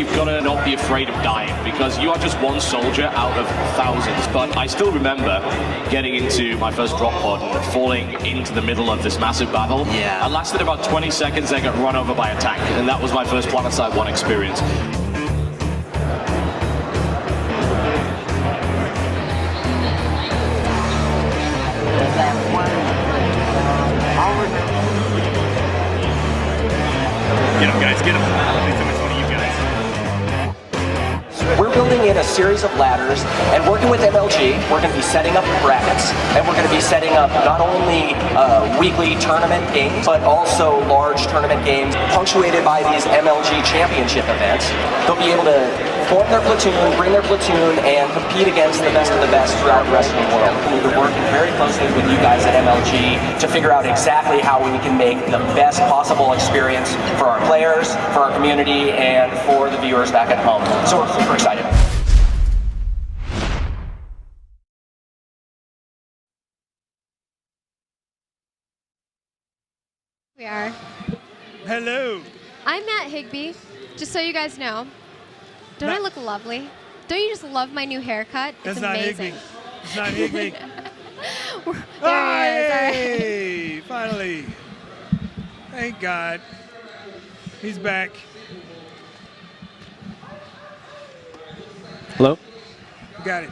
you've got to not be afraid of dying, because you are just one soldier out of thousands. But I still remember getting into my first drop pod and falling into the middle of this massive battle. Yeah. I lasted about 20 seconds, then got run over by a tank, and that was my first PlanetSide 1 experience. Get him, guys, get him. Please tell me it's one of you guys. We're building in a series of ladders, and working with MLG, we're going to be setting up brackets, and we're going to be setting up not only weekly tournament games, but also large tournament games punctuated by these MLG championship events. They'll be able to form their platoon, bring their platoon, and compete against the best of the best throughout the rest of the world. We've been working very closely with you guys at MLG to figure out exactly how we can make the best possible experience for our players, for our community, and for the viewers back at home. So we're super excited. We are. Hello. I'm Matt Higbee, just so you guys know. Don't I look lovely? Don't you just love my new haircut? It's amazing. It's not Higbee. There he is. All right. Hey, finally. Thank God. He's back. Hello? Got it.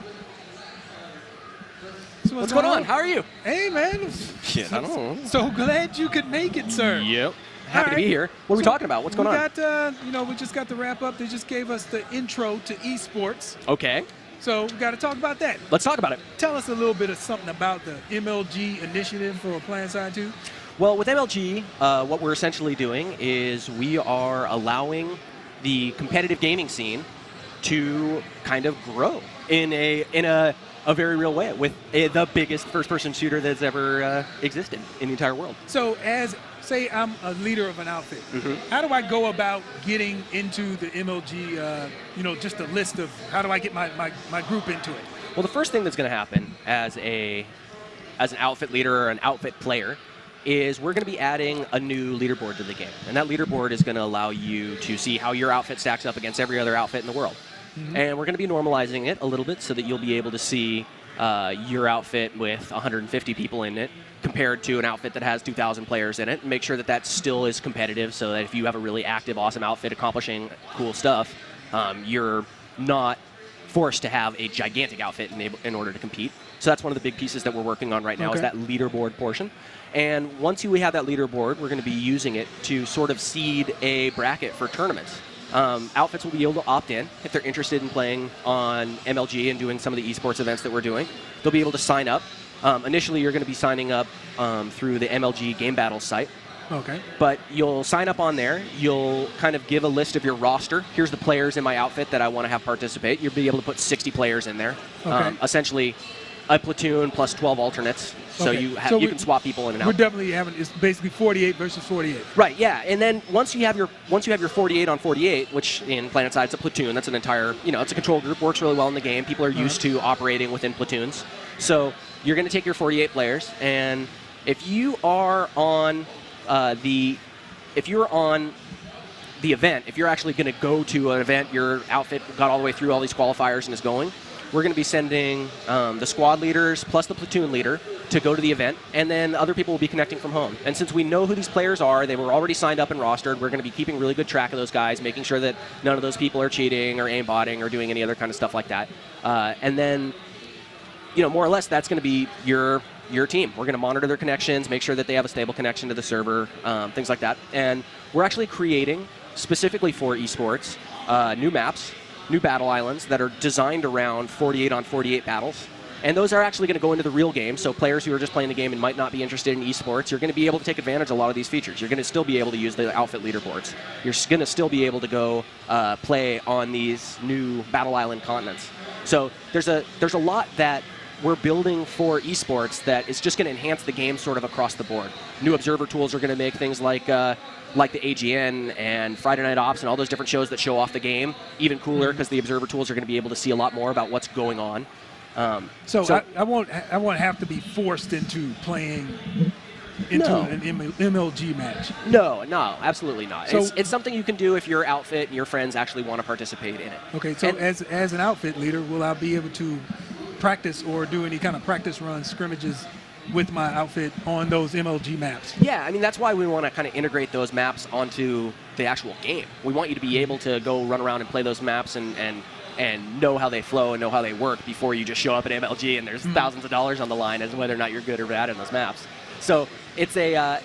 So What's going on? How are you? Hey, man. Shit, I don't know. So glad you could make it, sir. Yep. Happy to be right. here. What are we talking about? What's going on? We just got the wrap up. They just gave us the intro to Esports. Okay. So we got to talk about that. Let's talk about it. Tell us a little bit of something about the MLG initiative for PlanetSide 2. Well, with MLG, what we're essentially doing is we are allowing the competitive gaming scene to kind of grow in a very real way with the biggest first-person shooter that's ever existed in the entire world. So say I'm a leader of an outfit. How do I go about getting into the MLG, just a list of how do I get my group into it? Well, the first thing that's going to happen as an outfit leader or an outfit player is we're going to be adding a new leaderboard to the game. And that leaderboard is going to allow you to see how your outfit stacks up against every other outfit in the world. And we're going to be normalizing it a little bit so that you'll be able to see your outfit with 150 people in it compared to an outfit that has 2,000 players in it, and make sure that that still is competitive so that if you have a really active, awesome outfit accomplishing cool stuff, you're not forced to have a gigantic outfit in order to compete. So that's one of the big pieces that we're working on right now is that leaderboard portion. And once we have that leaderboard, we're going to be using it to sort of seed a bracket for tournaments. Outfits will be able to opt in if they're interested in playing on MLG and doing some of the esports events that we're doing. They'll be able to sign up. Initially, you're going to be signing up through the MLG Game Battles site. Okay. But you'll sign up on there. You'll kind of give a list of your roster. Here's the players in my outfit that I want to have participate. You'll be able to put 60 players in there. Okay. Essentially, a platoon plus 12 alternates. So you can swap people in and out. We're definitely it's basically 48 versus 48. Right. Yeah. And then once you have your 48 on 48, which in PlanetSide it's a platoon. That's an entire it's a control group. Works really well in the game. People are used to operating within platoons. So you're going to take your 48 players, and if you are on the event, if you're actually going to go to an event, your outfit got all the way through all these qualifiers and is going, we're going to be sending the squad leaders plus the platoon leader to go to the event, and then other people will be connecting from home. And since we know who these players are, they were already signed up and rostered, we're going to be keeping really good track of those guys, making sure that none of those people are cheating or aimbotting or doing any other kind of stuff like that. And then, more or less, that's going to be your team. We're going to monitor their connections, make sure that they have a stable connection to the server, things like that. And we're actually creating, specifically for esports, new maps, new battle islands that are designed around 48 on 48 battles. And those are actually going to go into the real game, so players who are just playing the game and might not be interested in esports, you're going to be able to take advantage of a lot of these features. You're going to still be able to use the outfit leaderboards. You're going to still be able to go play on these new battle island continents. So there's a lot that we're building for esports that is just going to enhance the game sort of across the board. New observer tools are going to make things like the AGN and Friday Night Ops and all those different shows that show off the game even cooler, because the observer tools are going to be able to see a lot more about what's going on. So I won't have to be forced into playing into No. an MLG match? No, absolutely not. So- It's something you can do if your outfit and your friends actually want to participate in it. Okay, so And- as an outfit leader, will I be able to practice or do any kind of practice runs, scrimmages with my outfit on those MLG maps? Yeah, I mean, that's why we want to kind of integrate those maps onto the actual game. We want you to be able to go run around and play those maps and know how they flow and know how they work before you just show up at MLG and there's thousands of dollars on the line as to whether or not you're good or bad in those maps. So it's a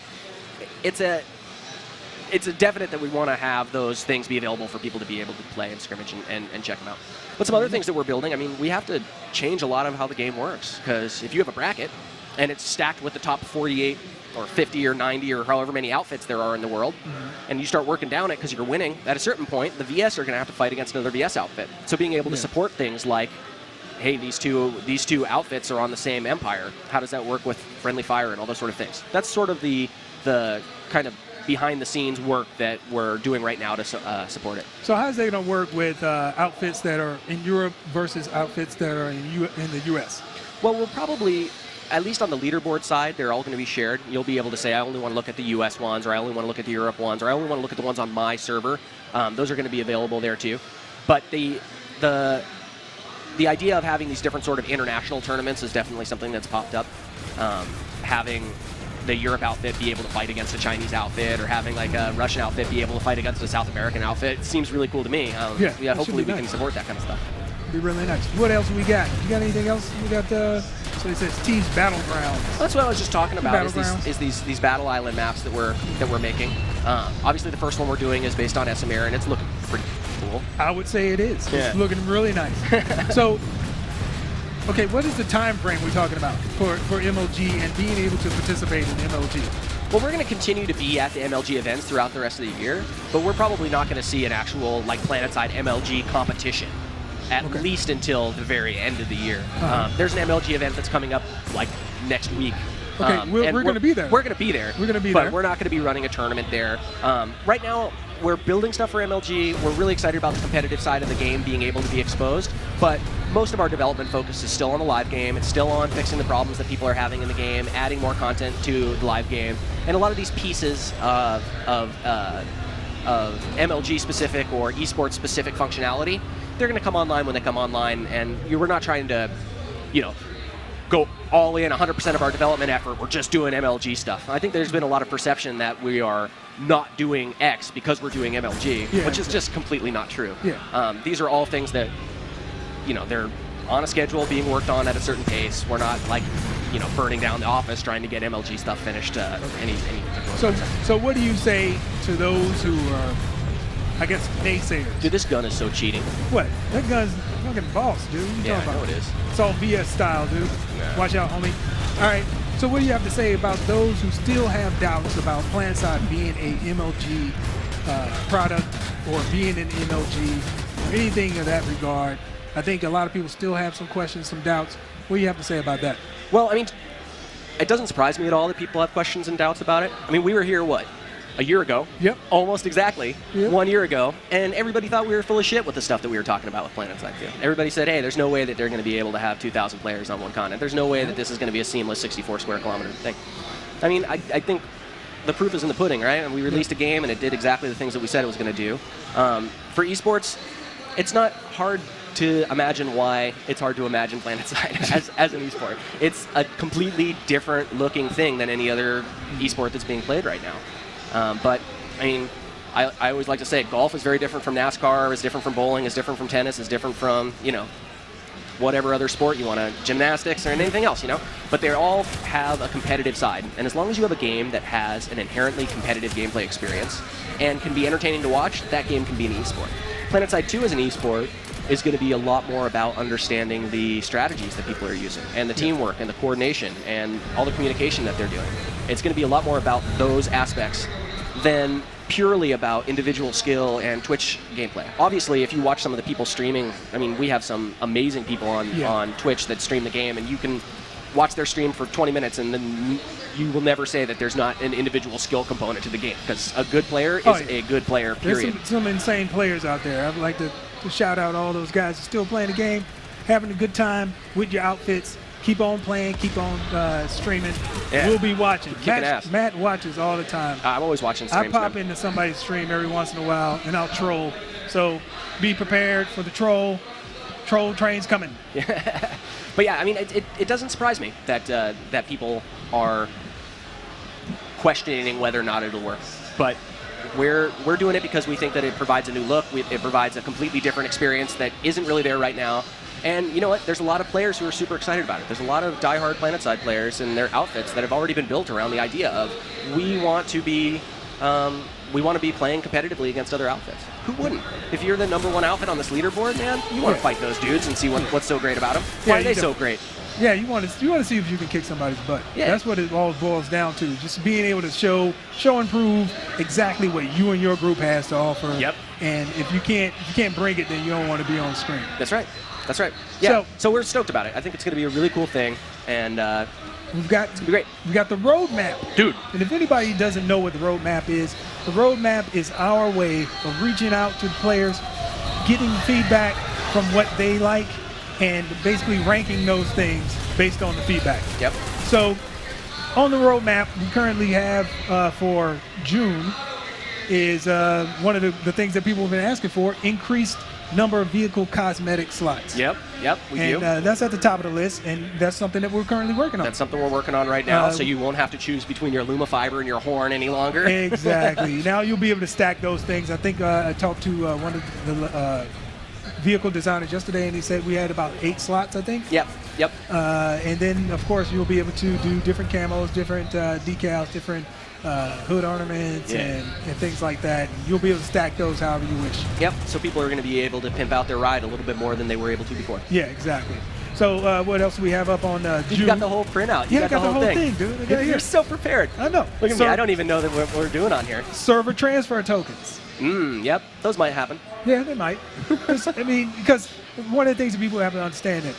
definite that we want to have those things be available for people to be able to play and scrimmage and check them out. But some other things that we're building, I mean, we have to change a lot of how the game works, because if you have a bracket and it's stacked with the top 48 or 50 or 90 or however many outfits there are in the world, and you start working down it because you're winning, at a certain point, the VS are going to have to fight against another VS outfit. So being able to support things like, hey, these two outfits are on the same empire. How does that work with friendly fire and all those sort of things? That's sort of the kind of behind-the-scenes work that we're doing right now to support it. So how's that going to work with outfits that are in Europe versus outfits that are in the U.S.? Well, we'll probably, at least on the leaderboard side, they're all going to be shared. You'll be able to say, I only want to look at the U.S. ones, or I only want to look at the Europe ones, or I only want to look at the ones on my server. Those are going to be available there too. But the idea of having these different sort of international tournaments is definitely something that's popped up. Having the Europe outfit be able to fight against a Chinese outfit, or having like a Russian outfit be able to fight against a South American outfit, seems really cool to me. Yeah, hopefully we nice. can support that kind of stuff. Be really nice. What else we got? You got anything else? We got so it says Teams Battlegrounds. That's what I was just talking about. Battlegrounds. Is these battle island maps that we're making. Obviously, the first one we're doing is based on Esamir, and it's looking pretty cool. I would say it is. Yeah. It's looking really nice. So, okay, what is the time frame we're talking about for MLG and being able to participate in MLG? Well, we're going to continue to be at the MLG events throughout the rest of the year, but we're probably not going to see an actual like PlanetSide MLG competition at least until the very end of the year. There's an MLG event that's coming up like next week. Okay, we're going to be there. We're going to be there. We're going to be but there. We're not going to be running a tournament there. Right now, we're building stuff for MLG. We're really excited about the competitive side of the game being able to be exposed, but most of our development focus is still on the live game. It's still on fixing the problems that people are having in the game, adding more content to the live game, and a lot of these pieces of MLG specific or esports specific functionality, they're going to come online when they come online, and we're not trying to, go all in 100% of our development effort. We're just doing MLG stuff. I think there's been a lot of perception that we are not doing X because we're doing MLG, which is just completely not true. Yeah. These are all things that, they're on a schedule, being worked on at a certain pace. We're not like, burning down the office trying to get MLG stuff finished. So what do you say to those who are, I guess, naysayers? Dude, this gun is so cheating. What? That gun's fucking boss, dude. What you Yeah, talking I know about? it is. It's all VS style, dude. Yeah. Watch out, homie. All right. So what do you have to say about those who still have doubts about PlanetSide being a MLG product or being an MLG or anything of that regard? I think a lot of people still have some questions, some doubts. What do you have to say about that? Well, I mean, it doesn't surprise me at all that people have questions and doubts about it. I mean, we were here, a year ago? Yep. Almost exactly. Yep. 1 year ago. And everybody thought we were full of shit with the stuff that we were talking about with PlanetSide 2. Everybody said, hey, there's no way that they're going to be able to have 2,000 players on one continent. There's no way that this is going to be a seamless 64 square kilometer thing. I mean, I think the proof is in the pudding, right? And we released a game and it did exactly the things that we said it was going to do. For esports, it's not hard to imagine why it's hard to imagine PlanetSide as an esport. It's a completely different looking thing than any other esport that's being played right now. But I mean, I always like to say golf is very different from NASCAR, is different from bowling, is different from tennis, is different from, whatever other sport you want to, gymnastics or anything else, But they all have a competitive side. And as long as you have a game that has an inherently competitive gameplay experience and can be entertaining to watch, that game can be an esport. PlanetSide 2 as an esport is going to be a lot more about understanding the strategies that people are using and the teamwork and the coordination and all the communication that they're doing. It's going to be a lot more about those aspects than purely about individual skill and Twitch gameplay. Obviously, if you watch some of the people streaming, I mean, we have some amazing people on Twitch that stream the game, and you can watch their stream for 20 minutes and then you will never say that there's not an individual skill component to the game, because a good player is a good player, period. There's some insane players out there. I'd like to shout out all those guys who are still playing the game, having a good time with your outfits, keep on playing, keep on streaming. Yeah. We'll be watching. Kicking ass. Matt watches all the time. I'm always watching streams. I pop man. into somebody's stream every once in a while, and I'll troll. So be prepared for the troll. Troll train's coming. But yeah, I mean, it doesn't surprise me that that people are questioning whether or not it'll work. But we're doing it because we think that it provides a new look. It provides a completely different experience that isn't really there right now. And you know what? There's a lot of players who are super excited about it. There's a lot of diehard PlanetSide players and their outfits that have already been built around the idea of we want to be playing competitively against other outfits. Who wouldn't? If you're the #1 outfit on this leaderboard, man, you want to fight those dudes and see what's so great about them. Why are they so great? Yeah, you want to see if you can kick somebody's butt. Yeah. That's what it all boils down to. Just being able to show and prove exactly what you and your group has to offer. Yep. And if you can't bring it, then you don't want to be on screen. That's right. That's right. Yeah. So we're stoked about it. I think it's going to be a really cool thing, and it's gonna be great. We've got the roadmap, dude. And if anybody doesn't know what the roadmap is our way of reaching out to the players, getting feedback from what they like, and basically ranking those things based on the feedback. Yep. So on the roadmap, we currently have for June is one of the things that people have been asking for, increased number of vehicle cosmetic slots. Yep, we do. And that's at the top of the list, and that's something that we're currently working on. That's something we're working on right now, so you won't have to choose between your Luma fiber and your horn any longer. Exactly. Now you'll be able to stack those things. I think I talked to one of the vehicle designers yesterday, and he said we had about 8 slots, I think. Yep. And then, of course, you'll be able to do different camos, different decals, different hood ornaments and things like that. You'll be able to stack those however you wish. Yep, so people are going to be able to pimp out their ride a little bit more than they were able to before. Yeah, exactly. So what else do we have up on June? You got the whole printout. You got the whole thing, dude. You're so prepared. I know. Look at me. I don't even know that what we're doing on here. Server transfer tokens. Yep, those might happen. Yeah, they might. I mean, because one of the things that people have to understand that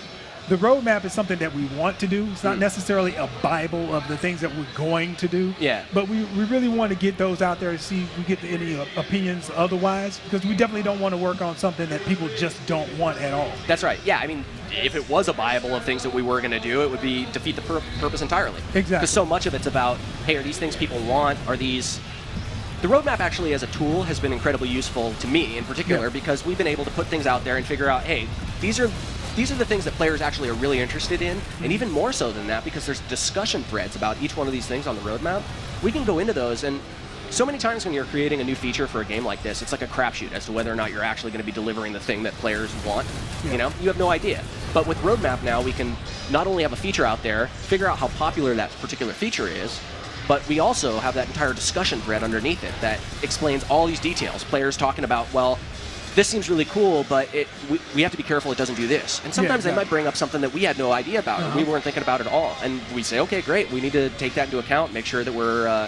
the roadmap is something that we want to do. It's not necessarily a Bible of the things that we're going to do. Yeah. But we really want to get those out there to see if we get any opinions otherwise, because we definitely don't want to work on something that people just don't want at all. That's right. Yeah, I mean, if it was a Bible of things that we were going to do, it would be defeat the purpose entirely. Exactly. Because so much of it's about, hey, are these things people want? Are these... The roadmap actually as a tool has been incredibly useful to me in particular because we've been able to put things out there and figure out, hey, these are the things that players actually are really interested in, and even more so than that because there's discussion threads about each one of these things on the roadmap. We can go into those, and so many times when you're creating a new feature for a game like this, it's like a crapshoot as to whether or not you're actually going to be delivering the thing that players want. Yeah. You know, you have no idea. But with roadmap now, we can not only have a feature out there, figure out how popular that particular feature is, but we also have that entire discussion thread underneath it that explains all these details. Players talking about, well, this seems really cool, but we have to be careful it doesn't do this. And sometimes they might bring up something that we had no idea about or we weren't thinking about at all. And we say, okay, great, we need to take that into account, make sure that we're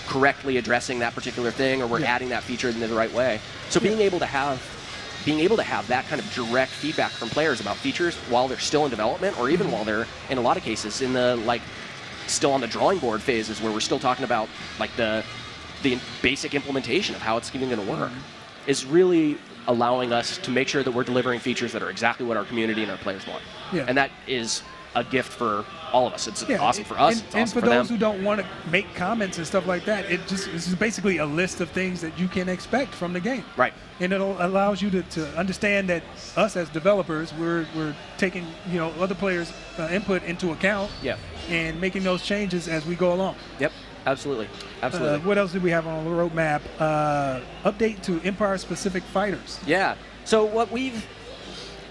correctly addressing that particular thing or we're adding that feature in the right way. So being able to have that kind of direct feedback from players about features while they're still in development or even while they're, in a lot of cases, in the still on the drawing board phases where we're still talking about the basic implementation of how it's even going to work is really allowing us to make sure that we're delivering features that are exactly what our community and our players want. Yeah. And that is a gift for all of us. It's awesome for us. It's and awesome for them. those who don't want to make comments and stuff like that, this is basically a list of things that you can expect from the game. Right. And it allows you to understand that us as developers, we're taking other players' input into account. Yeah. And making those changes as we go along. Yep. Absolutely. What else did we have on the roadmap? Update to Empire-specific fighters. Yeah. So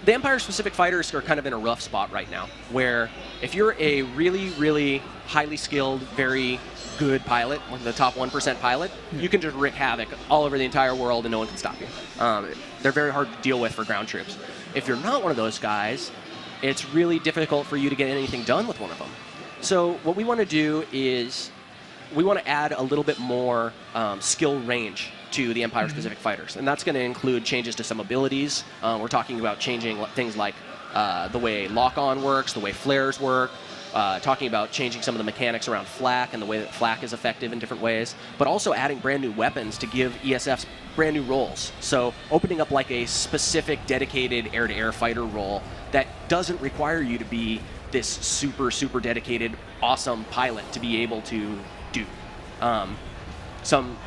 the Empire-specific fighters are kind of in a rough spot right now, where if you're a really, really highly skilled, very good pilot, one of the top 1% pilot, you can just wreak havoc all over the entire world and no one can stop you. They're very hard to deal with for ground troops. If you're not one of those guys, it's really difficult for you to get anything done with one of them. So what we want to do is we want to add a little bit more skill range to the Empire-specific fighters, and that's going to include changes to some abilities. We're talking about changing things like the way lock-on works, the way flares work, talking about changing some of the mechanics around flak and the way that flak is effective in different ways, but also adding brand new weapons to give ESFs brand new roles. So opening up like a specific dedicated air-to-air fighter role that doesn't require you to be this super dedicated, awesome pilot to be able to do. Some,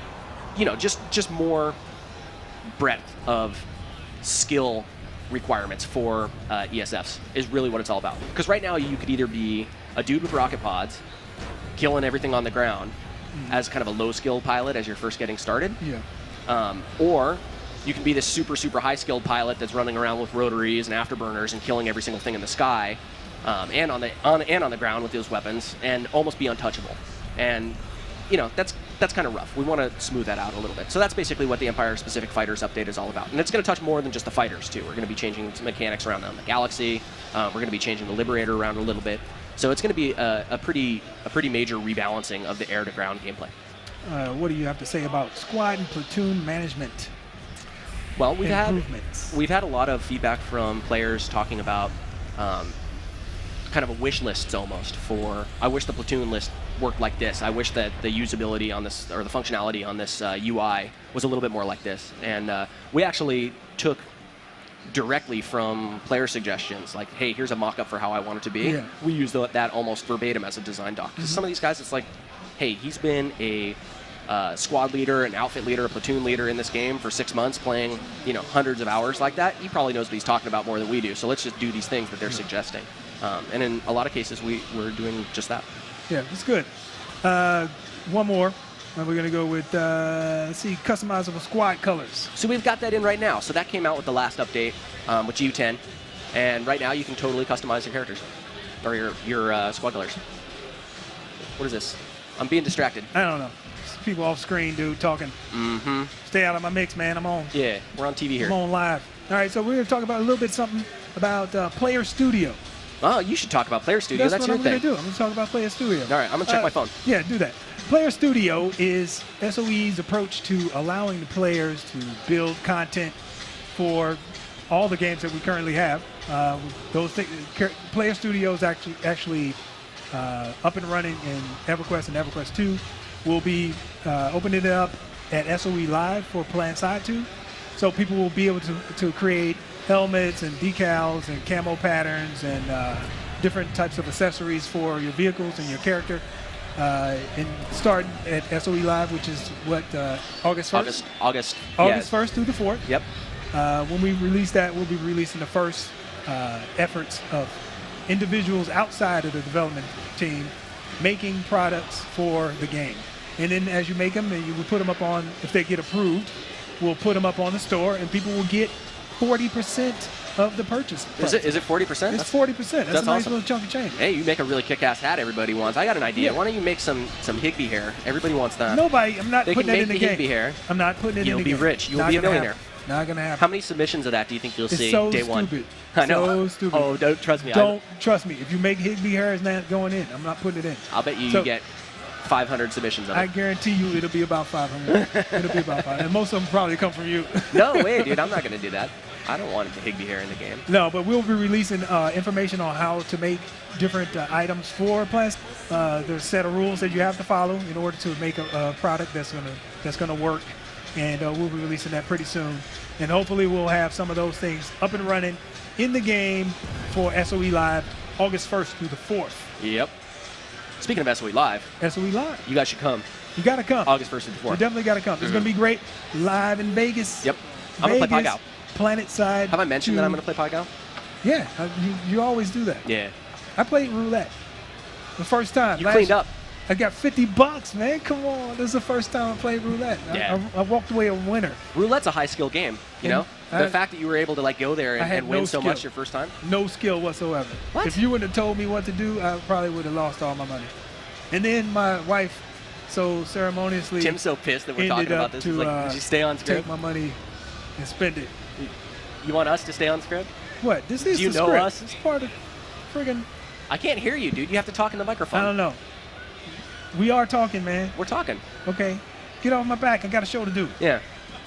just more breadth of skill requirements for ESFs is really what it's all about. Because right now you could either be a dude with rocket pods, killing everything on the ground as kind of a low-skill pilot as you're first getting started. Yeah. Or you can be this super high-skilled pilot that's running around with rotaries and afterburners and killing every single thing in the sky and on the ground with those weapons and almost be untouchable. And that's kind of rough. We want to smooth that out a little bit. So that's basically what the Empire-specific Fighters update is all about. And it's going to touch more than just the fighters, too. We're going to be changing some mechanics around the galaxy. We're going to be changing the Liberator around a little bit. So it's going to be a pretty major rebalancing of the air-to-ground gameplay. What do you have to say about squad and platoon management? Well, we've had a lot of feedback from players talking about kind of a wish list almost for, I wish the platoon list worked like this. I wish that the usability on this, or the functionality on this UI was a little bit more like this. And we actually took directly from player suggestions, like, hey, here's a mock-up for how I want it to be. Yeah. We use that almost verbatim as a design doc. Because some of these guys, it's like, hey, he's been a squad leader, an outfit leader, a platoon leader in this game for 6 months, playing hundreds of hours like that. He probably knows what he's talking about more than we do. So let's just do these things that they're suggesting. And in a lot of cases, we're doing just that. Yeah, that's good. One more. And we're going to go with, let's see, customizable squad colors. So we've got that in right now. So that came out with the last update with GU10. And right now you can totally customize your characters or your squad colors. What is this? I'm being distracted. I don't know. People off screen, dude, talking. Mm-hmm. Stay out of my mix, man. I'm on. Yeah, we're on TV here. I'm on live. All right, so we're going to talk about a little bit something about Player Studio. Oh, you should talk about Player Studio. That's what your thing. I'm going to do. I'm going to talk about Player Studio. All right, I'm going to check my phone. Yeah, do that. Player Studio is SOE's approach to allowing the players to build content for all the games that we currently have. Player Studio is actually up and running in EverQuest and EverQuest 2. We'll be opening it up at SOE Live for PlanetSide 2. So people will be able to create helmets and decals and camo patterns and different types of accessories for your vehicles and your character. And start at SOE Live, which is what, August 1st? August 1st through the 4th. Yep. When we release that, we'll be releasing the first efforts of individuals outside of the development team making products for the game. And then as you make them, and you will put them up on, if they get approved, we'll put them up on the store, and people will get 40% of the purchase price. Is it 40%? It's 40%. That's a nice awesome. little chunk of change. Hey, you make a really kick-ass hat everybody wants. I got an idea. Yeah. Why don't you make some Higby hair? Everybody wants that. Nobody, I'm not They putting can that in make the the game. Higby hair. I'm not putting it in the game. You'll be rich. You'll Not be a gonna millionaire. happen. Not going to happen. How many submissions of that do you think you'll It's see so day one? stupid. I know. So stupid. Oh, don't trust me. Don't trust me. If you make Higby hair, it's not going in. I'm not putting it in. I'll bet you get 500 submissions of it. I guarantee you it'll be about 500. It'll be about 500. And most of them probably come from you. No way, dude. I'm not going to do that. I don't want the Higby hair in the game. No, but we'll be releasing information on how to make different items for plants. There's a set of rules that you have to follow in order to make a product that's gonna work, and we'll be releasing that pretty soon. And hopefully we'll have some of those things up and running in the game for SOE Live, August 1st through the 4th. Yep. Speaking of SOE Live, SOE Live. you guys should come. You gotta come. August 1st through the 4th. You definitely gotta come. It's gonna be great. Live in Vegas. Yep. I'm going to play Pygal. PlanetSide. Have I mentioned that I'm going to play Pygal? Yeah, you always do that. Yeah. I played roulette the first time. You cleaned up. I got $50, man. Come on. This is the first time I played roulette. Yeah. I walked away a winner. Roulette's a high skill game, you know? The fact that you were able to go there and win so much your first time? No skill whatsoever. What? If you wouldn't have told me what to do, I probably would have lost all my money. And then my wife so ceremoniously Tim's so pissed that we're talking about this. He's like, did you stay on script? Take my money and spend it. You want us to stay on script? What? This is Do you the know script. us? It's part of friggin'. I can't hear you, dude. You have to talk in the microphone. I don't know. We are talking, man. We're talking. Okay. Get off my back. I got a show to do. Yeah.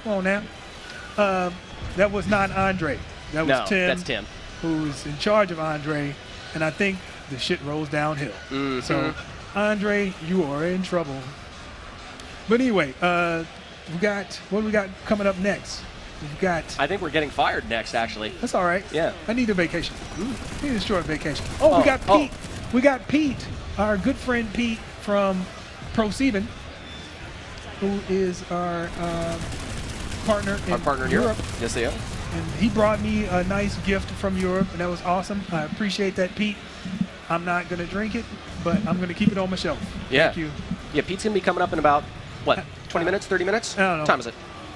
Come on now. That was not Andre. That was Tim. That's Tim. Who's in charge of Andre. And I think the shit rolls downhill. Mm-hmm. So, Andre, you are in trouble. But anyway, what do we got coming up next? We've got. I think we're getting fired next, actually. That's all right. Yeah. I need a vacation. I need a short vacation. Oh, we got Pete. We got Pete, our good friend Pete from ProSieben, who is our partner in Europe. Yes, they are. And he brought me a nice gift from Europe, and that was awesome. I appreciate that, Pete. I'm not going to drink it, but I'm going to keep it on my shelf. Yeah. Thank you. Yeah, Pete's going to be coming up in about, what, 20 minutes, 30 minutes? I don't know. What time is it?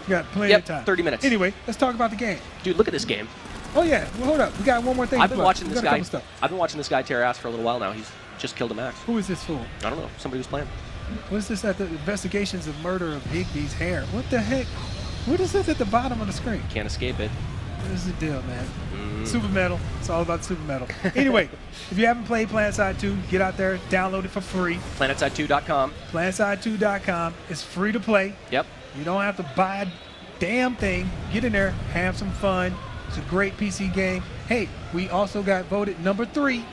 We got plenty of time. 30 minutes. Anyway, let's talk about the game. Dude, look at this game. Oh, yeah. Well, hold up. We got one more thing. I've been watching this guy. Stuff. I've been watching this guy tear ass for a little while now. He's just killed a max. Who is this fool? I don't know. Somebody who's playing. What is this at the investigations of murder of Higby's hair? What the heck? What is this at the bottom of the screen? Can't escape it. What is the deal, man? Super Metal. It's all about Super Metal. Anyway, if you haven't played PlanetSide 2, get out there, download it for free. PlanetSide2.com. PlanetSide2.com. It's free to play. Yep. You don't have to buy a damn thing. Get in there, have some fun. It's a great PC game. Hey, we also got voted number 3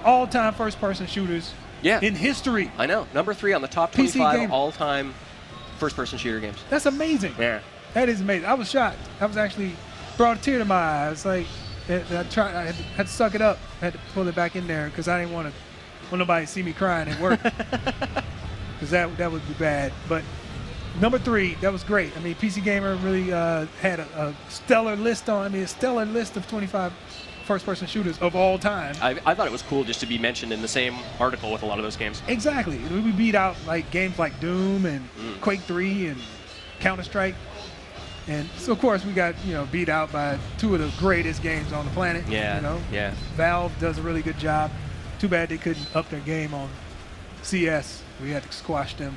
all-time first-person shooters in history. I know. Number 3 on the top 25 all-time first-person shooter games. That's amazing. Yeah. That is amazing. I was shocked. I was actually brought a tear to my eye. I was like, I had to suck it up. I had to pull it back in there because I didn't want nobody to see me crying at work because that would be bad. But number 3, that was great. I mean, PC Gamer really had a stellar list a stellar list of 25 first-person shooters of all time. I thought it was cool just to be mentioned in the same article with a lot of those games. Exactly. We beat out like games like Doom and Quake 3 and Counter-Strike. And so, of course, we got, beat out by 2 of the greatest games on the planet. Yeah, yeah. Valve does a really good job. Too bad they couldn't up their game on CS. We had to squash them.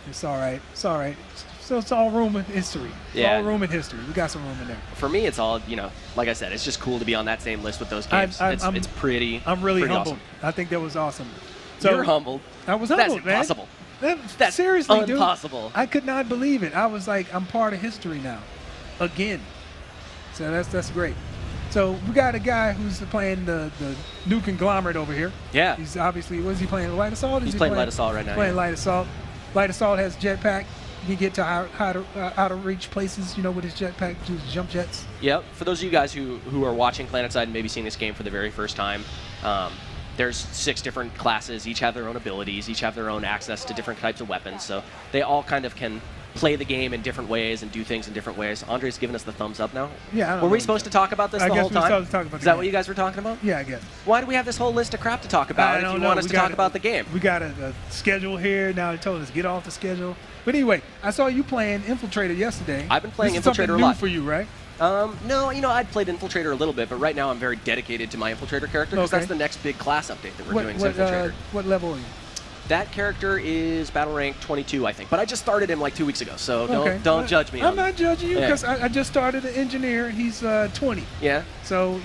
It's all right. It's all right. So it's all room in history. It's all room in history. We got some room in there. For me, it's all, like I said, it's just cool to be on that same list with those games. It's pretty I'm really pretty humbled. Awesome. I think that was awesome. So you're humbled. I was humbled, That's impossible. Man. That's seriously, impossible. Dude. I could not believe it. I was like, I'm part of history now. Again. So that's great. So we got a guy who's playing the new conglomerate over here. Yeah. He's obviously, what is he playing? Light Assault? He's playing Light Assault right now. Playing Light Assault. Light Assault has jetpack. He can get to out of reach places, with his jetpack, his jump jets. Yep. For those of you guys who are watching PlanetSide and maybe seeing this game for the very first time, there's 6 different classes. Each have their own abilities. Each have their own access to different types of weapons. So they all kind of can play the game in different ways and do things in different ways. Andre's giving us the thumbs up now. Yeah. Were we supposed to talk about this the whole time? I guess we were supposed to talk about Is that what you guys were talking about? Yeah, I guess. Why do we have this whole list of crap to talk about if you want us to talk about the game? We got a schedule here. Now they told us get off the schedule. But anyway, I saw you playing Infiltrator yesterday. I've been playing this Infiltrator a lot. New for you, right? No, I'd played Infiltrator a little bit, but right now I'm very dedicated to my Infiltrator character because that's the next big class update that we're doing is Infiltrator. What level are you? That character is battle rank 22, I think. But I just started him like 2 weeks ago, so don't judge me. I'm not judging you because I just started an engineer and he's 20. Yeah. So,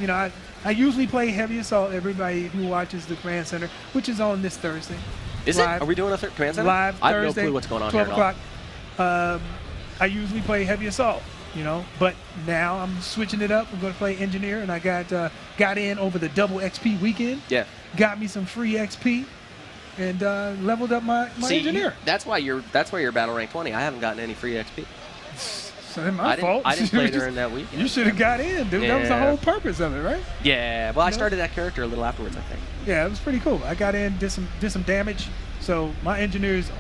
I usually play Heavy Assault. Everybody who watches the Command Center, which is on this Thursday. Is it? Are we doing a Command Center? Live Thursday. I have no clue what's going on 12 here o'clock. I usually play Heavy Assault, but now I'm switching it up. I'm going to play Engineer, and I got in over the double XP weekend. Yeah. Got me some free XP, and leveled up my Engineer. That's why you're battle rank 20. I haven't gotten any free XP. So that's my fault. I didn't play during that weekend. You should have got in, dude. Yeah. That was the whole purpose of it, right? Yeah. Well, I started that character a little afterwards, I think. Yeah, it was pretty cool. I got in, did some damage. So my Engineer is